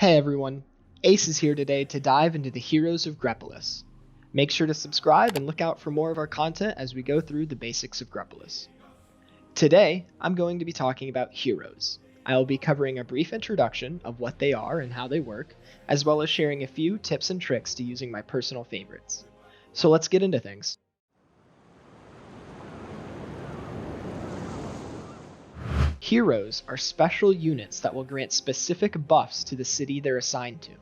Hey everyone, Ace is here today to dive into the heroes of Grepolis. Make sure to subscribe and look out for more of our content as we go through the basics of Grepolis. Today, I'm going to be talking about heroes. I will be covering a brief introduction of what they are and how they work, as well as sharing a few tips and tricks to using my personal favorites. So let's get into things. Heroes are special units that will grant specific buffs to the city they're assigned to.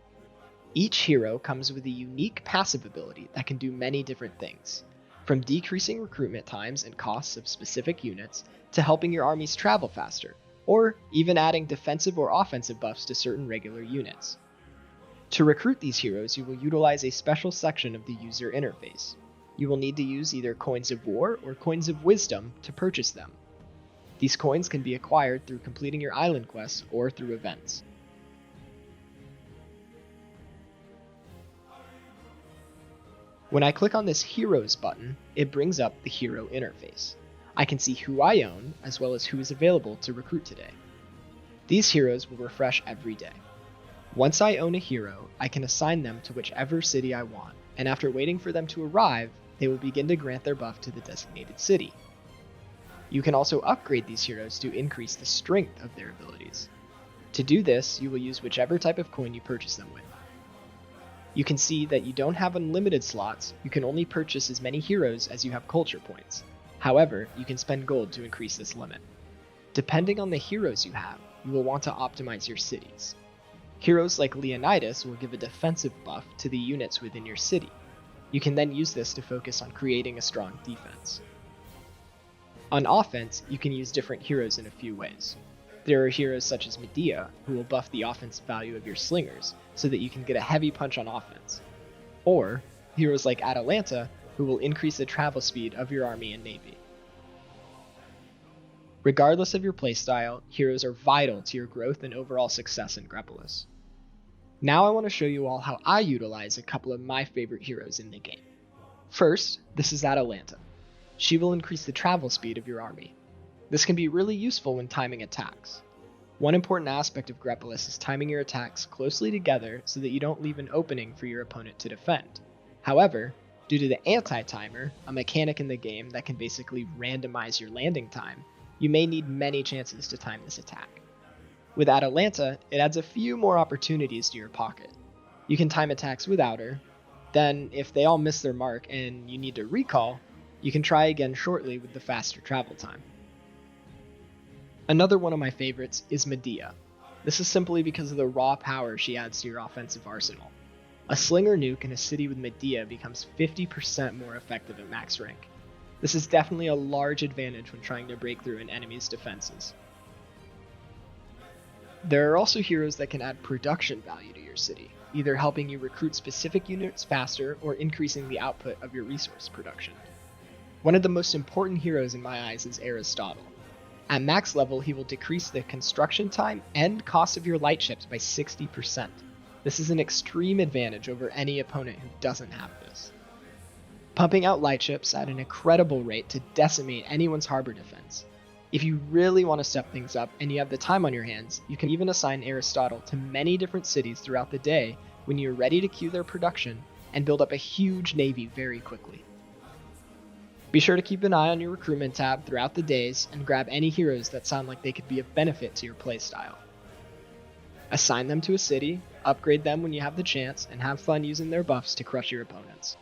Each hero comes with a unique passive ability that can do many different things, from decreasing recruitment times and costs of specific units to helping your armies travel faster, or even adding defensive or offensive buffs to certain regular units. To recruit these heroes, you will utilize a special section of the user interface. You will need to use either Coins of War or Coins of Wisdom to purchase them. These coins can be acquired through completing your island quests or through events. When I click on this Heroes button, it brings up the hero interface. I can see who I own, as well as who is available to recruit today. These heroes will refresh every day. Once I own a hero, I can assign them to whichever city I want, and after waiting for them to arrive, they will begin to grant their buff to the designated city. You can also upgrade these heroes to increase the strength of their abilities. To do this, you will use whichever type of coin you purchase them with. You can see that you don't have unlimited slots, you can only purchase as many heroes as you have culture points. However, you can spend gold to increase this limit. Depending on the heroes you have, you will want to optimize your cities. Heroes like Leonidas will give a defensive buff to the units within your city. You can then use this to focus on creating a strong defense. On offense, you can use different heroes in a few ways. There are heroes such as Medea, who will buff the offensive value of your slingers, so that you can get a heavy punch on offense. Or, heroes like Atalanta, who will increase the travel speed of your army and navy. Regardless of your playstyle, heroes are vital to your growth and overall success in Grepolis. Now I want to show you all how I utilize a couple of my favorite heroes in the game. First, this is Atalanta. She will increase the travel speed of your army. This can be really useful when timing attacks. One important aspect of Grepolis is timing your attacks closely together so that you don't leave an opening for your opponent to defend. However, due to the anti-timer, a mechanic in the game that can basically randomize your landing time, you may need many chances to time this attack. With Atalanta, it adds a few more opportunities to your pocket. You can time attacks without her, then if they all miss their mark and you need to recall, you can try again shortly with the faster travel time. Another one of my favorites is Medea. This is simply because of the raw power she adds to your offensive arsenal. A slinger nuke in a city with Medea becomes 50% more effective at max rank. This is definitely a large advantage when trying to break through an enemy's defenses. There are also heroes that can add production value to your city, either helping you recruit specific units faster or increasing the output of your resource production. One of the most important heroes in my eyes is Aristotle. At max level, he will decrease the construction time and cost of your light ships by 60%. This is an extreme advantage over any opponent who doesn't have this. Pumping out light ships at an incredible rate to decimate anyone's harbor defense. If you really want to step things up and you have the time on your hands, you can even assign Aristotle to many different cities throughout the day when you're ready to queue their production and build up a huge navy very quickly. Be sure to keep an eye on your recruitment tab throughout the days and grab any heroes that sound like they could be of benefit to your playstyle. Assign them to a city, upgrade them when you have the chance, and have fun using their buffs to crush your opponents.